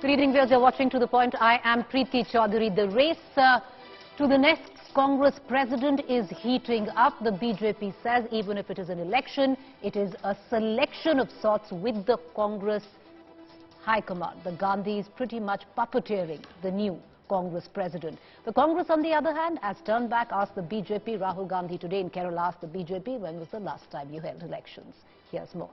Good evening, viewers. You're watching To The Point. I am Preeti Chaudhary. The race to the next Congress president is heating up. The BJP says even if it is an election, it is a selection of sorts with the Congress High Command. The Gandhis pretty much puppeteering the new Congress president. The Congress, on the other hand, has turned back, asked the BJP. Rahul Gandhi today in Kerala asked the BJP, when was the last time you held elections? Here's more.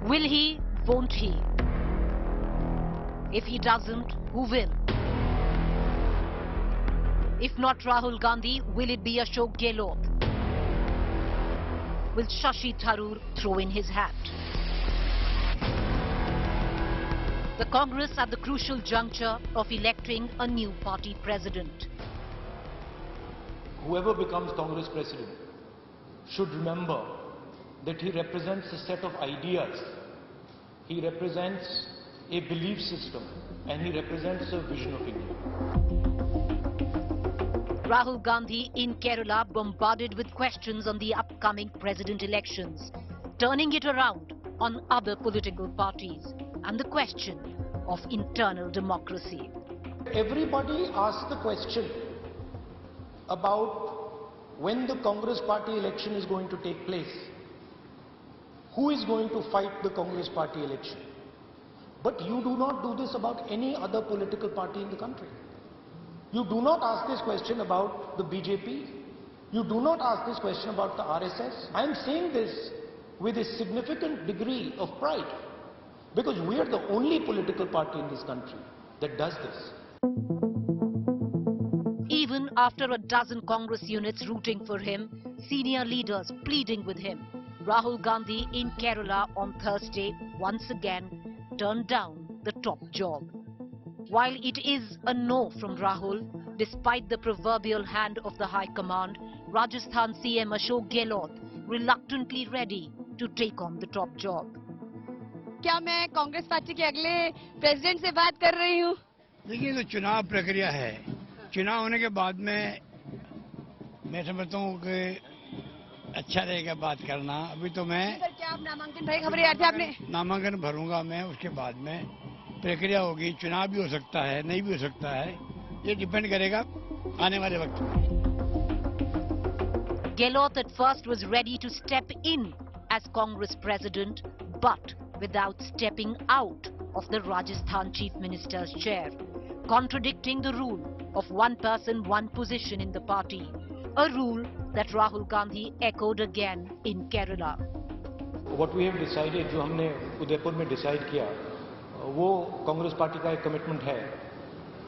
Will he? Won't he? If he doesn't, who will? If not Rahul Gandhi, will it be Ashok Gehlot? Will Shashi Tharoor throw in his hat? The Congress at the crucial juncture of electing a new party president. Whoever becomes Congress president should remember that he represents a set of ideas, he represents a belief system, and he represents a vision of India. Rahul Gandhi in Kerala bombarded with questions on the upcoming president elections, turning it around on other political parties and the question of internal democracy. Everybody asks the question about when the Congress party election is going to take place. Who is going to fight the Congress party election? But you do not do this about any other political party in the country. You do not ask this question about the BJP. You do not ask this question about the RSS. I am saying this with a significant degree of pride, because we are the only political party in this country that does this. Even after a dozen Congress units rooting for him, senior leaders pleading with him, Rahul Gandhi in Kerala on Thursday once again turned down the top job. While it is a no from Rahul, despite the proverbial hand of the High Command, Rajasthan CM Ashok Gehlot reluctantly ready to take on the top job. क्या मैं Congress party के अगले president से बात कर रही हूँ? देखिए, तो चुनाव प्रक्रिया है. चुनाव होने के बाद में मैं समझता हूँ कि अच्छा रहेगा बात करना. अभी तो मैं क्या आप नामांकन भरे खबरें आ रही थी आपने? नामांकन भरूंगा मैं, उसके बाद में प्रक्रिया होगी. चुनाव भी हो सकता है, नहीं भी हो सकता है. ये डिपेंड करेगा आने वाले वक्त में. Gehlot at first was ready to step in as Congress president, but without stepping out of the Rajasthan Chief Minister's chair, contradicting the rule of one person, one position in the party, a rule that Rahul Gandhi echoed again in Kerala. What we have decided, जो हमने उदयपुर में decide किया, वो Congress party का एक commitment है,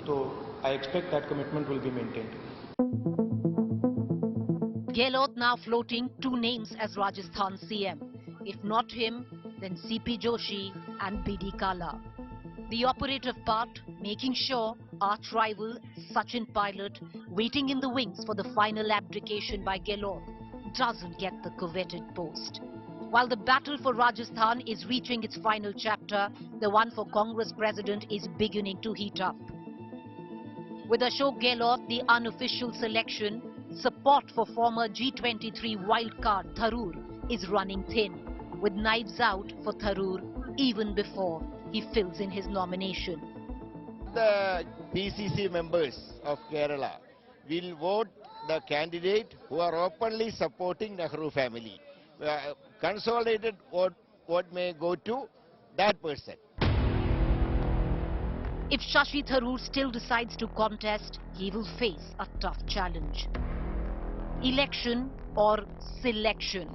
तो I expect that commitment will be maintained. Gehlot now floating two names as Rajasthan CM. If not him, then CP Joshi and BD Kala. The operative part, making sure arch rival Sachin Pilot, waiting in the wings for the final abdication by Gehlot, doesn't get the coveted post. While the battle for Rajasthan is reaching its final chapter, the one for Congress president is beginning to heat up. With Ashok Gehlot, the unofficial selection, support for former G23 wildcard Tharoor is running thin, with knives out for Tharoor even before he fills in his nomination. The PCC members of Kerala will vote the candidate who are openly supporting Nehru family. Consolidated vote may go to that person. If Shashi Tharoor still decides to contest, he will face a tough challenge. Election or selection?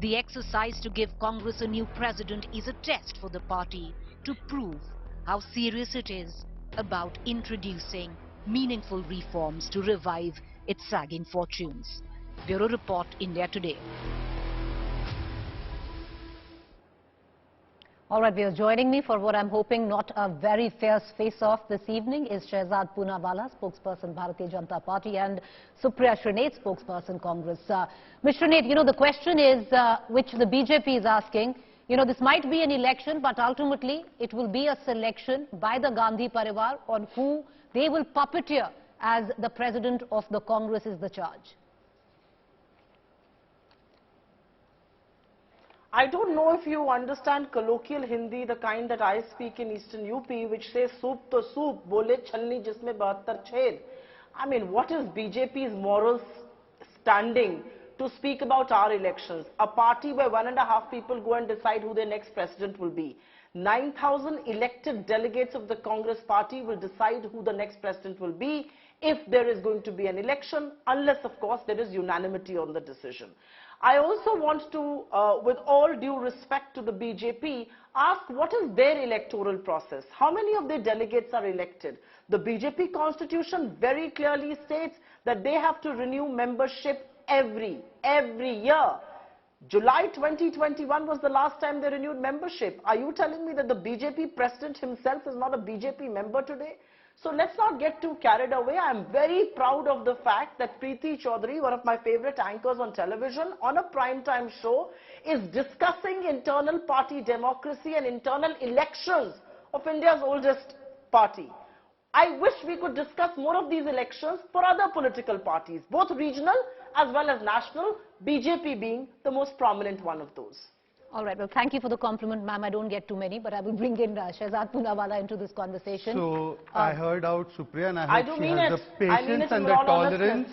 The exercise to give Congress a new president is a test for the party to prove how serious it is about introducing meaningful reforms to revive its sagging fortunes. Bureau Report, India Today. All right, viewers, joining me for what I'm hoping not a very fierce face-off this evening is Shehzad Poonawala, spokesperson Bharatiya Janata Party, and Supriya Shrinate, spokesperson Congress. Ms. Shrinate, you know, the question is, which the BJP is asking, you know, this might be an election, but ultimately it will be a selection by the Gandhi Parivar on who they will puppeteer as the president of the Congress is the charge. I don't know if you understand colloquial Hindi, the kind that I speak in Eastern UP, which says soup to soup, bole chalni jisme 72 chhed. I mean, what is BJP's moral standing to speak about our elections? A party where 1.5 people go and decide who their next president will be. 9,000 elected delegates of the Congress party will decide who the next president will be if there is going to be an election, unless, of course, there is unanimity on the decision. I also want to, with all due respect to the BJP, ask what is their electoral process? How many of their delegates are elected? The BJP constitution very clearly states that they have to renew membership every year. July 2021 was the last time they renewed membership. Are you telling me that the BJP president himself is not a BJP member today? So let's not get too carried away. I'm very proud of the fact that Preeti Chaudhary, one of my favorite anchors on television, on a primetime show, is discussing internal party democracy and internal elections of India's oldest party. I wish we could discuss more of these elections for other political parties, both regional as well as national, BJP being the most prominent one of those. All right. Well, thank you for the compliment, ma'am. I don't get too many, but I will bring in Shehzad Poonawala into this conversation. So I heard out Supriya, and I hope she has the patience and the tolerance.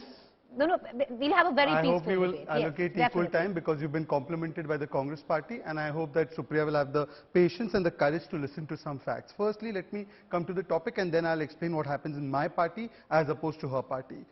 No, we'll have a very peaceful debate. I hope you will allocate equal definitely. time, because you've been complimented by the Congress party, and I hope that Supriya will have the patience and the courage to listen to some facts. Firstly, let me come to the topic, and then I'll explain what happens in my party as opposed to her party.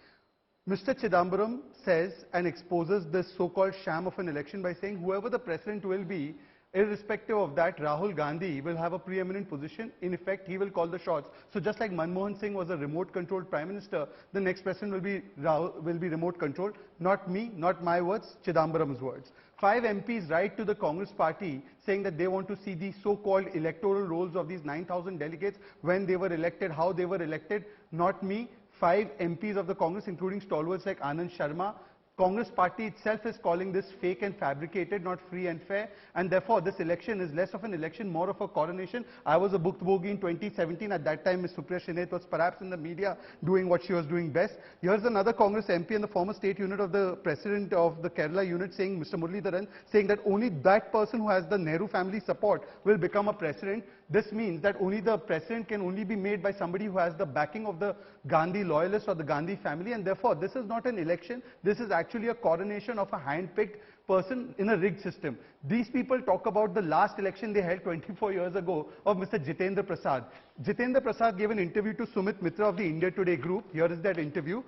Mr. Chidambaram says and exposes this so-called sham of an election by saying whoever the president will be, irrespective of that, Rahul Gandhi will have a preeminent position. In effect, he will call the shots. So just like Manmohan Singh was a remote-controlled prime minister, the next president will be remote-controlled. Not me, not my words, Chidambaram's words. 5 MPs write to the Congress party saying that they want to see the so-called electoral rolls of these 9,000 delegates, when they were elected, how they were elected. Not me. 5 MPs of the Congress, including stalwarts like Anand Sharma. Congress party itself is calling this fake and fabricated, not free and fair, and therefore this election is less of an election, more of a coronation. I was a Bhuktbhogi in 2017. At that time, Ms. Supriya Shrinet was perhaps in the media doing what she was doing best. Here's another Congress MP and the former state unit of the president of the Kerala unit saying, Mr. Muralidharan, saying that only that person who has the Nehru family support will become a president. This means that only the president can only be made by somebody who has the backing of the Gandhi loyalists or the Gandhi family, and therefore this is not an election. This is actually a coronation of a hand-picked person in a rigged system. These people talk about the last election they held 24 years ago of Mr. Jitendra Prasad. Jitendra Prasad gave an interview to Sumit Mitra of the India Today group. Here is that interview.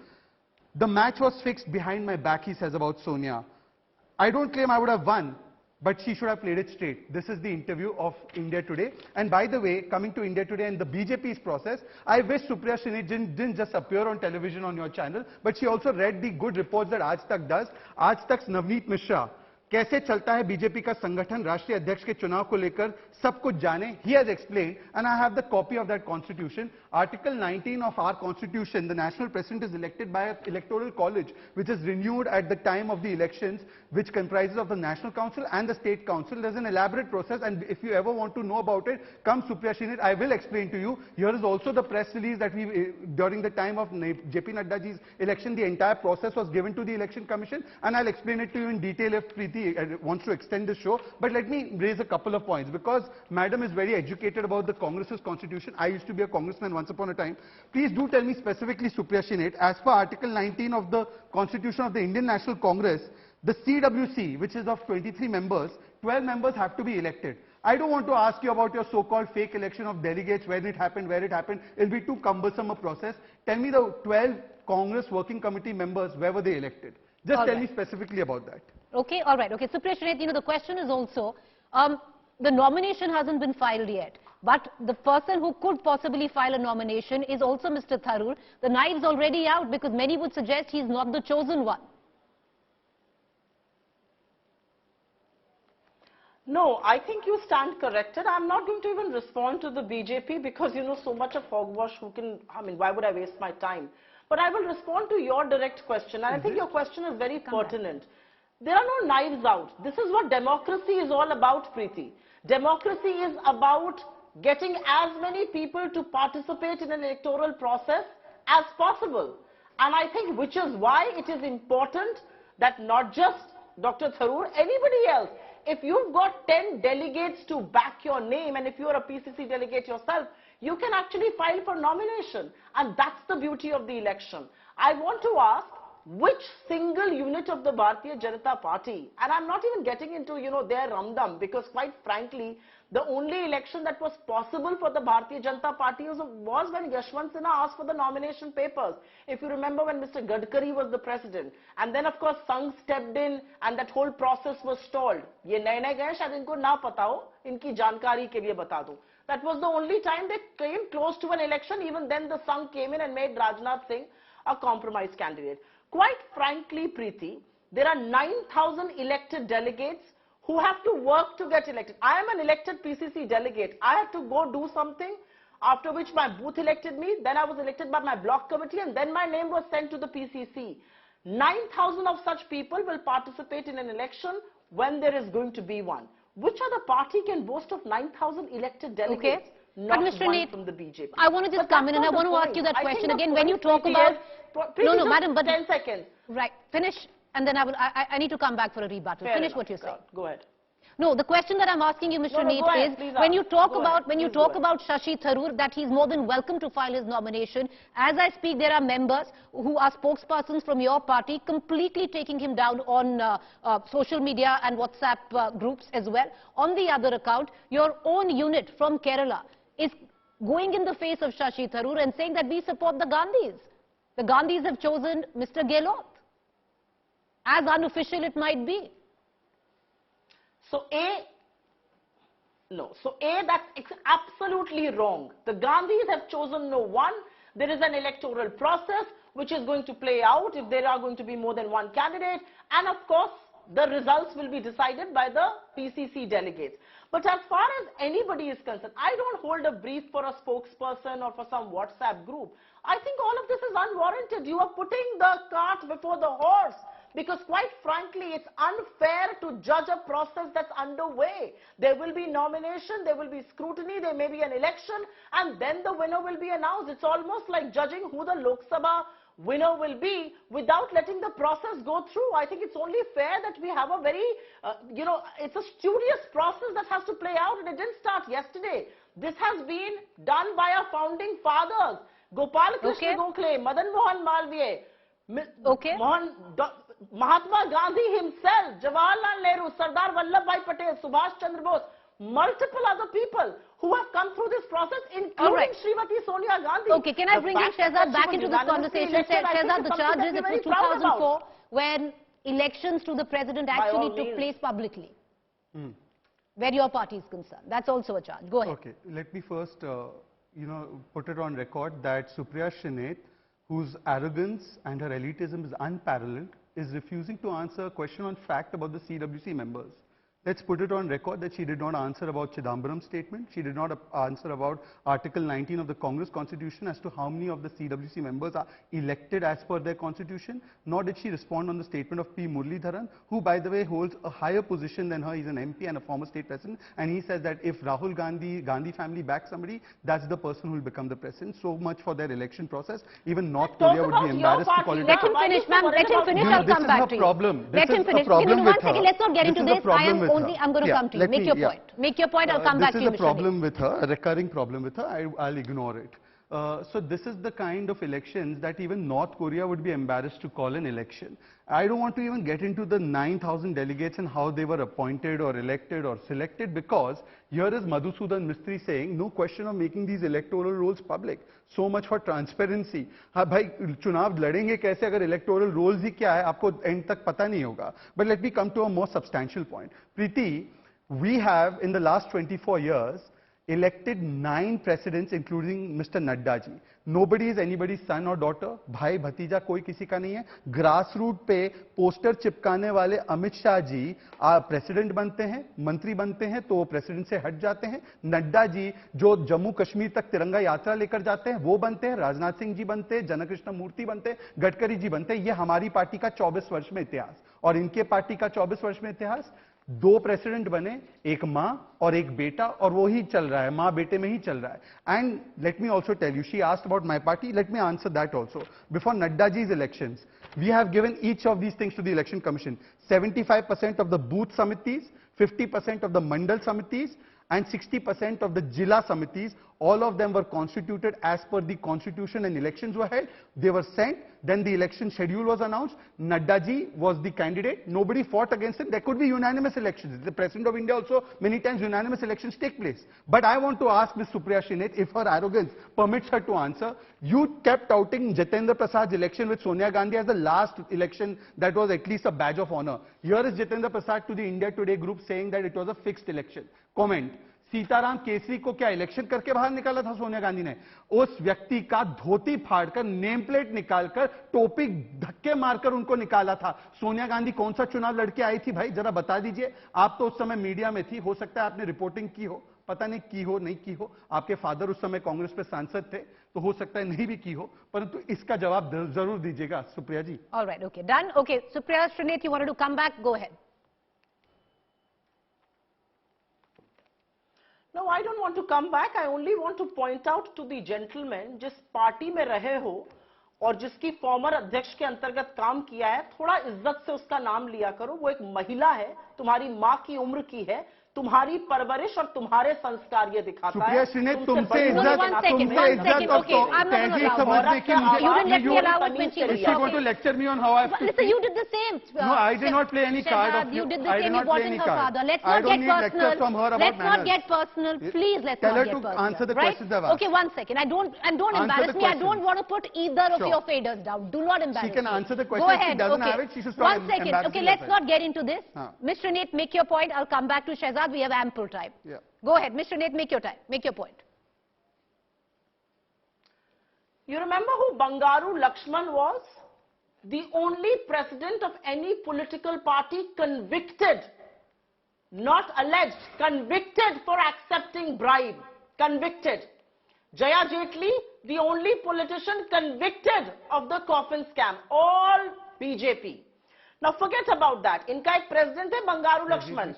The match was fixed behind my back, he says about Sonia. I don't claim I would have won, but she should have played it straight. This is the interview of India Today. And by the way, coming to India Today and the BJP's process, I wish Supriya Shrinet didn't just appear on television on your channel, but she also read the good reports that Aaj Tak does. Aaj Tak's Navneet Mishra, कैसे चलता है BJP का संगठन राष्ट्रीय अध्यक्ष के चुनाव को लेकर सब कुछ जाने. He has explained, and I have the copy of that constitution. Article 19 of our constitution, the national president is elected by an electoral college, which is renewed at the time of the elections, which comprises of the National Council and the State Council. There's an elaborate process, and if you ever want to know about it, come Supriya Shrinet, I will explain to you. Here is also the press release that during the time of JP Naddaji's election, the entire process was given to the Election Commission, and I'll explain it to you in detail if Preeti wants to extend the show. But let me raise a couple of points, because Madam is very educated about the Congress's constitution. I used to be a congressman once upon a time. Please do tell me specifically, Supriya Shrinet, as per Article 19 of the Constitution of the Indian National Congress, the CWC, which is of 23 members, 12 members have to be elected. I don't want to ask you about your so-called fake election of delegates, when it happened, where it happened. It'll be too cumbersome a process. Tell me the 12 Congress Working Committee members, where were they elected? Just tell me specifically about that. Okay, all right. Okay, Supriya Shrinet, the question is also, the nomination hasn't been filed yet, but the person who could possibly file a nomination is also Mr. Tharoor. The knife's already out, because many would suggest he's not the chosen one. No, I think you stand corrected. I'm not going to even respond to the BJP, because so much of hogwash, why would I waste my time? But I will respond to your direct question, and I think your question is very pertinent. There are no knives out. This is what democracy is all about, Preeti. Democracy is about getting as many people to participate in an electoral process as possible. And I think which is why it is important that not just Dr. Tharoor, anybody else, if you've got 10 delegates to back your name, and if you're a PCC delegate yourself, you can actually file for nomination. And that's the beauty of the election. I want to ask, which single unit of the Bharatiya Janata Party, and I'm not even getting into, their ramdam, because quite frankly, the only election that was possible for the Bharatiya Janata Party was when Yashwant Sinha asked for the nomination papers. If you remember, when Mr. Gadkari was the president, and then of course Sangh stepped in and that whole process was stalled. Ye naye gaye, shayad inko na pata ho, inki jankari ke liye bata do. That was the only time they came close to an election. Even then the Sangh came in and made Rajnath Singh a compromise candidate. Quite frankly, Preeti, there are 9,000 elected delegates who have to work to get elected. I am an elected PCC delegate. I had to go do something, after which my booth elected me, then I was elected by my block committee, and then my name was sent to the PCC. 9,000 of such people will participate in an election when there is going to be one. Which other party can boast of 9,000 elected delegates? Okay. Not But Mr. one Nate, from the BJP. I want to just come in and I want to ask you that question again. When you talk about... No, madam, but... 10 seconds. Right, finish, and then I need to come back for a rebuttal. Fair Finish enough. what you're saying. Go ahead. No, the question that I'm asking you, Mr. Nate, go ahead, is please when ask. you talk Go about ahead. about Shashi Tharoor, that he's more than welcome to file his nomination. As I speak, there are members who are spokespersons from your party completely taking him down on social media and WhatsApp groups as well. On the other account, your own unit from Kerala is going in the face of Shashi Tharoor and saying that we support the Gandhis. The Gandhis have chosen Mr. Gehlot, as unofficial it might be. So that's absolutely wrong. The Gandhis have chosen no one. There is an electoral process which is going to play out if there are going to be more than one candidate. And of course, the results will be decided by the PCC delegates. But as far as anybody is concerned, I don't hold a brief for a spokesperson or for some WhatsApp group. I think all of this is unwarranted. You are putting the cart before the horse. Because quite frankly, it's unfair to judge a process that's underway. There will be nomination, there will be scrutiny, there may be an election, and then the winner will be announced. It's almost like judging who the Lok Sabha winner will be without letting the process go through. I think it's only fair that we have a very, it's a studious process that has to play out, and it didn't start yesterday. This has been done by our founding fathers, Gopal Krishna Gokhale, Madan Mohan Malviya, Mahatma Gandhi himself, Jawaharlal Nehru, Sardar Vallabhbhai Patel, Subhash Chandra Bose, multiple other people who have come through this process, including Srimati Sonia Gandhi. Okay, can I bring in Shehzad back into this conversation? Shehzad, the charge is it was 2004 when elections to the president actually took place publicly, where your party is concerned. That's also a charge. Go ahead. Okay, let me first, put it on record that Supriya Shrinate, whose arrogance and her elitism is unparalleled, is refusing to answer a question on fact about the CWC members. Let's put it on record that she did not answer about Chidambaram's statement. She did not answer about Article 19 of the Congress Constitution as to how many of the CWC members are elected as per their constitution. Nor did she respond on the statement of P. Muralidharan, who by the way holds a higher position than her. He's an MP and a former state president. And he says that if Rahul Gandhi family backs somebody, that's the person who will become the president. So much for their election process. Even North Korea would be embarrassed to call it. Let him finish, ma'am. Let him finish. I'll come back to you. Let him finish. One second. Let's not get into this. I'm going to come to you. Make your point. Make your point. I'll come back to you, Mr. This is a problem with her, a recurring problem with her. I'll ignore it. So this is the kind of elections that even North Korea would be embarrassed to call an election. I don't want to even get into the 9,000 delegates and how they were appointed or elected or selected, because here is Madhusudan Mistry saying no question of making these electoral rolls public. So much for transparency. हाँ भाई चुनाव लड़ेंगे कैसे अगर electoral rolls ही क्या है आपको end तक पता नहीं होगा. But let me come to a more substantial point. Preeti, we have in the last 24 years elected 9 presidents, including Mr. Nadda ji. Nobody is anybody's son or daughter. भाई भतीजा कोई किसी का नहीं है. Grassroots पे पोस्टर चिपकाने वाले अमित शाह जी प्रेसिडेंट बनते हैं, मंत्री बनते हैं तो वो प्रेसिडेंट से हट जाते हैं. नड्डा जी जो जम्मू कश्मीर तक तिरंगा यात्रा लेकर जाते हैं वो बनते हैं. राजनाथ सिंह जी बनते हैं, जनकृष्ण मूर्ति बनते हैं, गडकरी जी बनते हैं. ये हमारी पार्टी का 24 वर्ष में इतिहास. और इनके पार्टी का 24 वर्ष में इतिहास 2 प्रेसिडेंट बने, एक मां और एक बेटा, और वो ही चल रहा है, मां बेटे में ही चल रहा है. And let me also tell you, she asked about my party, let me answer that also. Before Nadda ji's elections, we have given each of these things to the election commission. 75% of the booth samitis, 50% of the Mandal Samitis and 60% of the Jila Samitis. All of them were constituted as per the constitution and elections were held. They were sent. Then the election schedule was announced. Nadda ji was the candidate. Nobody fought against him. There could be unanimous elections. The President of India also, many times unanimous elections take place. But I want to ask Ms. Supriya Shrinate, if her arrogance permits her to answer, you kept outing Jitendra Prasad's election with Sonia Gandhi as the last election that was at least a badge of honor. Here is Jitendra Prasad to the India Today group saying that it was a fixed election. Comment. Sitaram Kesari को क्या election करके बाहर निकाला था सोनिया गांधी ने? उस व्यक्ति का धोती फाड़कर, नेम प्लेट निकालकर, टोपी धक्के मारकर उनको निकाला था। सोनिया गांधी कौन सा चुनाव लड़के आई थी भाई, जरा बता दीजिए। आप तो उस समय मीडिया में थी, हो सकता है आपने रिपोर्टिंग की हो, पता नहीं की हो नहीं की हो। आपके फादर उस समय कांग्रेस पे सांसद थे, तो हो सकता है नहीं भी की हो, परंतु इसका जवाब जरूर दीजिएगा सुप्रिया जी। All right, okay, done. Okay, Supriya Shrinate, you wanted to come back? Go ahead. No, I don't want to come back. I only want to point out to the gentleman, जिस पार्टी में रहे हो और जिसकी farmer अध्यक्ष के अंतर्गत काम किया है, थोड़ा इज्जत से उसका नाम लिया करो। वो एक महिला है, तुम्हारी माँ की उम्र की है, तुम्हारी परवरिश और तुम्हारे संस्कार ये दिखाता है। सुप्रिया श्रीनेत, तुमसे इज्जत और तहजीब समझने की lecture me on how I have to Listen, you did the same. No, I did not play any card of you. You did the I same. did You not brought play in any her card. father. Let's I not don't get need lectures personal. from her about Let's not manners. get personal. Please, let's Tell not her get to personal. answer the Right? questions I've asked. Okay, one second. And don't Answer embarrass the me. I questions. don't want to put either of Sure. your faders down. Do not embarrass me. She can answer the question. Go If she ahead. doesn't Okay. have it, she should stop One second. embarrassing Okay, let's herself. not get into this. Haan. Mr. Nate, make your point. I'll come back to Shehzad. We have ample time. Yeah. Go ahead. Mr. Nate, make your time. Make your point. You remember who Bangaru Lakshman was? The only president of any political party convicted, not alleged, convicted for accepting bribe. Convicted. Jaya Jaitley, the only politician convicted of the coffin scam. All BJP. Now forget about that. इनका एक president है Bangaru Lakshman.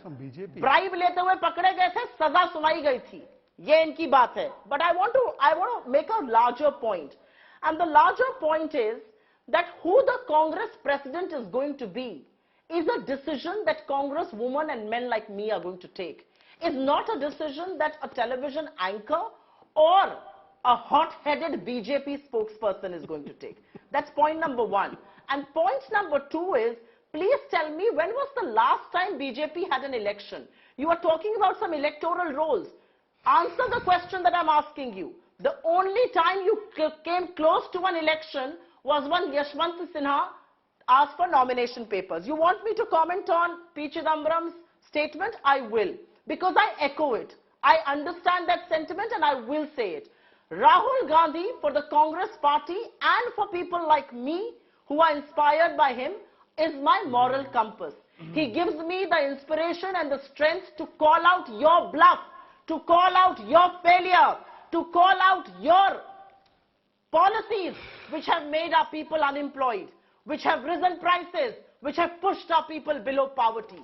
Bribe लेते हुए पकड़े गए थे, सजा सुनाई गई थी. ये इनकी बात है. But I want to make a larger point. And the larger point is that who the Congress president is going to be is a decision that Congress women and men like me are going to take. It's not a decision that a television anchor or a hot-headed BJP spokesperson is going to take. That's point number one. And point number two is, please tell me, when was the last time BJP had an election? You are talking about some electoral rolls. Answer the question that I'm asking you. The only time you came close to an election was when Yashwant Sinha asked for nomination papers. You want me to comment on P. Chidambaram's statement? I will. Because I echo it. I understand that sentiment and I will say it. Rahul Gandhi, for the Congress party and for people like me who are inspired by him, is my moral compass. He gives me the inspiration and the strength to call out your bluff, to call out your failure, to call out your policies which have made our people unemployed, which have risen prices, which have pushed our people below poverty.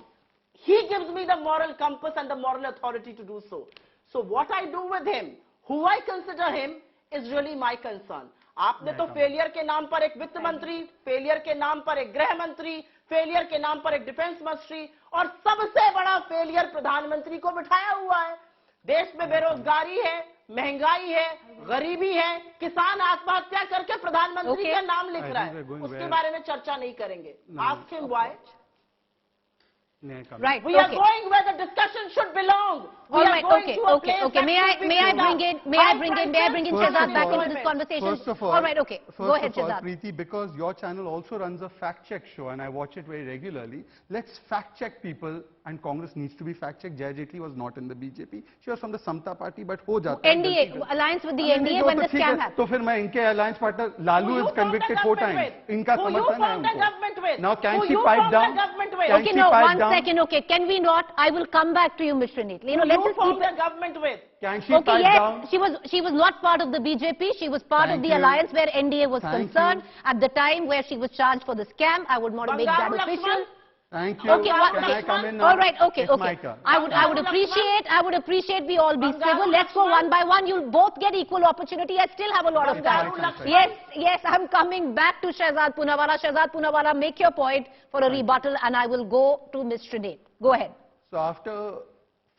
He gives me the moral compass and the moral authority to do so. So what I do with him, who I consider him, is really my concern. आपने तो failure के नाम पर एक वित्त मंत्री, failure के नाम पर एक गृह मंत्री, फेलियर के नाम पर एक डिफेंस मंत्री और सबसे बड़ा फेलियर प्रधानमंत्री को बिठाया हुआ है। देश में बेरोजगारी है, महंगाई है, गरीबी है, किसान आत्महत्या करके प्रधानमंत्री का नाम लिख रहा है, उसके बारे में चर्चा नहीं करेंगे। Ask him why. Right. We are going where the discussion should belong. All right. Okay. May I bring in Shehzad back into this conversation? First of all, all right. Okay. Go ahead, Shehzad. Preeti, because your channel also runs a fact check show and I watch it very regularly. Let's fact check people, and Congress needs to be fact checked. Jaya Jaitley was not in the BJP. She was from the Samta party, but ho jata hai. NDA alliance with the NDA when the scam happened. तो फिर मैं इनके alliance partner Lalu is convicted 4 times. इनका समर्थन है उनको. Now can she pipe down? Okay, no, one second. Okay, can we not? I will come back to you, Mr. Neat. You know, let's just keep the government with. Can she pipe down? She was not part of the BJP. She was part of the alliance where NDA was concerned at the time where she was charged for the scam. I would want to make that official. Thank you. Okay, Can I come in now? All right, okay. I would appreciate we all be civil. Let's go one by one. You'll both get equal opportunity. I still have a lot of time. Yes, I'm coming back to Shehzad Poonawalla. Shehzad Poonawalla, make your point for a rebuttal and I will go to Mr. Nate. Go ahead. So after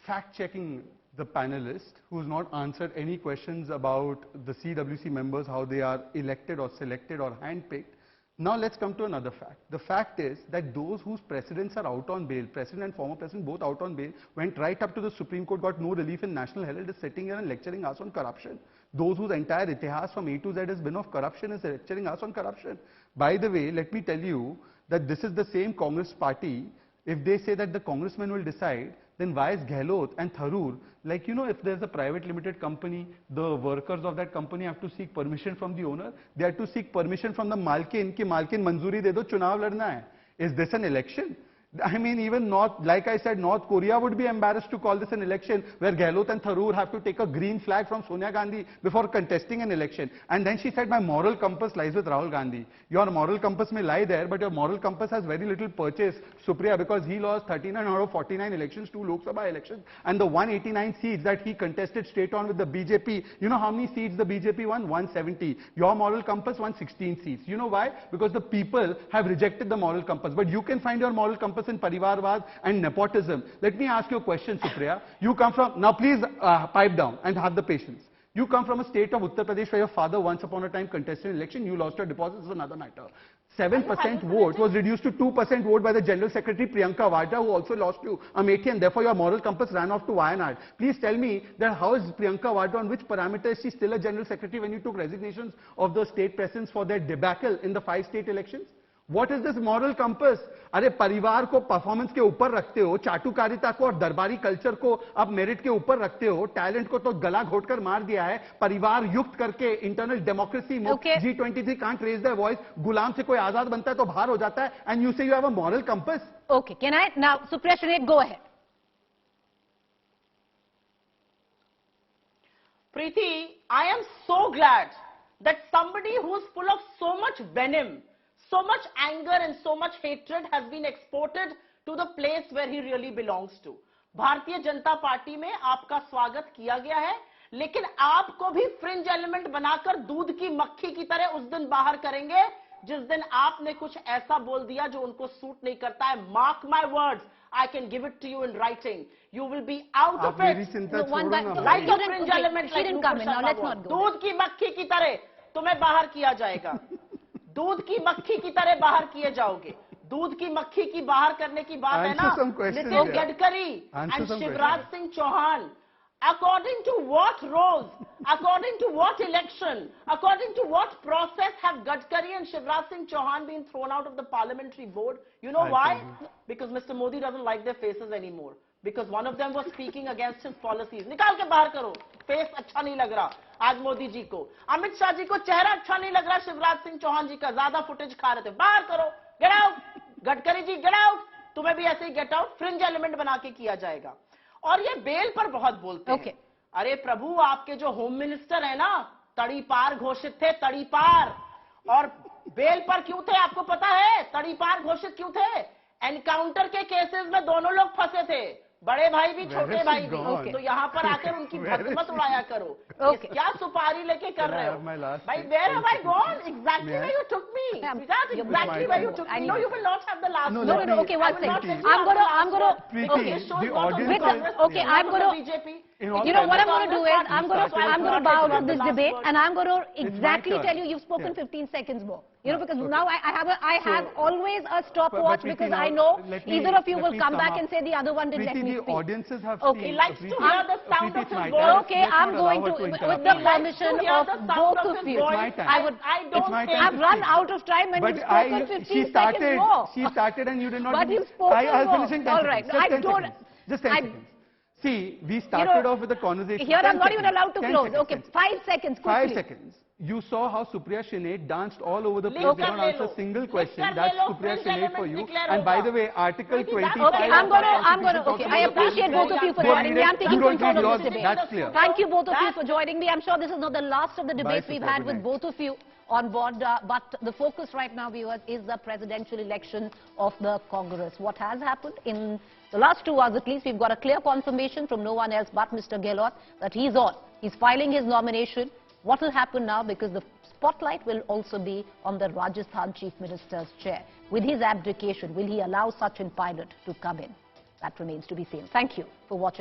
fact-checking the panelist, who's not answered any questions about the CWC members, how they are elected or selected or handpicked, now let's come to another fact. The fact is that those whose presidents are out on bail, president and former president both out on bail, went right up to the Supreme Court, got no relief in National Herald, is sitting here and lecturing us on corruption. Those whose entire itihas from A to Z has been of corruption is lecturing us on corruption. By the way, let me tell you that this is the same Congress party. If they say that the congressmen will decide, then why is Gehlot and Tharoor, like, you know, if there's a private limited company, the workers of that company have to seek permission from the owner. They have to seek permission from the Malkin, ki Malkin manzoori de do, chunav ladna hai. Is this an election? I mean, even like I said, North Korea would be embarrassed to call this an election where Gehlot and Tharoor have to take a green flag from Sonia Gandhi before contesting an election. And then she said, my moral compass lies with Rahul Gandhi. Your moral compass may lie there, but your moral compass has very little purchase, Supriya, because he lost 39 out of 49 elections, 2 Lok Sabha elections, and the 189 seats that he contested straight on with the BJP. You know how many seats the BJP won? 170. Your moral compass won 16 seats. You know why? Because the people have rejected the moral compass. But you can find your moral compass in Parivarvad and nepotism. Let me ask you a question, Supriya. You come from, now please pipe down and have the patience. You come from a state of Uttar Pradesh where your father once upon a time contested an election, you lost your deposits, is another matter. 7% vote was reduced to 2% vote by the General Secretary Priyanka Vadra, who also lost to Amethi, and therefore your moral compass ran off to Wayanad. Please tell me that how is Priyanka Vadra, on which parameter is she still a General Secretary when you took resignations of the state presidents for their debacle in the 5 state elections? What is this moral compass? अरे परिवार को performance के ऊपर रखते हो, चाटुकारिता को और दरबारी कल्चर को आप मेरिट के ऊपर रखते हो, टैलेंट को तो गला घोटकर मार दिया है, परिवार युक्त करके internal democracy G23 can't raise their voice, गुलाम से कोई आजाद बनता है तो बाहर हो जाता है, and you say you have a moral compass. Okay, can I now, Supriya Shrinek, go ahead. Preeti, I am so glad that somebody who's full of so much venom, so much anger and so much hatred has been exported to the place where he really belongs to. Bharatiya Janata party में आपका स्वागत किया गया है, लेकिन आपको भी fringe element बनाकर दूध की मक्खी की तरह उस दिन बाहर करेंगे जिस दिन आपने कुछ ऐसा बोल दिया जो उनको सूट नहीं करता है. Mark my words, I can give it to you in writing. You will be out of it. Like a fringe element, like Nupur Sharma was. दूध की मक्खी की तरह तुम्हें बाहर किया जाएगा. दूध की मक्खी की तरह बाहर किए जाओगे. दूध की मक्खी की बाहर करने की बात है ना. Nitin Gadkari and Shivraj Singh Chauhan, according to what roles, according to what election, according to what process have Gadkari and Shivraj Singh Chauhan been thrown out of the parliamentary board? You know why? Because Mr. Modi doesn't like their faces anymore. Because one of them was speaking against his policies. निकाल के बाहर करो. Face अच्छा नहीं लग रहा आज मोदी जी को. अमित शाह जी को चेहरा अच्छा नहीं लग रहा शिवराज सिंह चौहान जी का. ज्यादा फुटेज खा रहे थे. बाहर करो. Get out. Gadkari ji get out. तुम्हें भी ऐसे ही गेट आउट फ्रिंज एलिमेंट बना के किया जाएगा. और ये बेल पर बहुत बोलते हैं. अरे प्रभु, आपके जो होम मिनिस्टर है ना, तड़ी पार घोषित थे. तड़ी पार. और बेल पर क्यों थे आपको पता है? तड़ी पार घोषित क्यों थे? एनकाउंटर के केसेस में दोनों लोग फंसे थे, बड़े भाई भी छोटे भाई भी. तो यहाँ पर आकर उनकी भस्मत उड़ाया करो. क्या सुपारी लेके कर रहे हो भाई? Where have I gone? Exactly where you took me. Exactly where you took me. No, you will not have the last word. No. Okay, one second. I'm gonna. Okay, I'm gonna. BJP. You know what I'm going to do is I'm going to bow out of this debate, and I'm going to exactly tell you you've spoken 15 seconds more. You know, because now I have always a stopwatch, because I know either of you will come back and say the other one didn't let me speak. The audiences have he likes to hear the sound of his voice. Okay, I'm going to, with the permission of both of you. I've run out of time when you've spoken 15 seconds more. She started and you did not. But you've spoken more. I'll finish in 10 seconds. All right. Just 10 seconds. See, we started off with a conversation. Here I'm not even allowed to close. Okay, 5 seconds, quickly. 5 seconds. You saw how Supriya Shrinek danced all over the place. Did not answer a single question. That's Supriya Shrinek for you. And by the way, Article 25. Okay, I'm gonna. Okay, I appreciate both of you for joining me. I'm taking control of this debate. That's clear. Thank you both of you for joining me. I'm sure this is not the last of the debates we've had with both of you on board, but the focus right now, viewers, is the presidential election of the Congress. What has happened in the last 2 hours at least, we've got a clear confirmation from no one else but Mr. Gehlot that he's on. He's filing his nomination. What will happen now, because the spotlight will also be on the Rajasthan Chief Minister's chair. With his abdication, will he allow Sachin Pilot to come in? That remains to be seen. Thank you for watching.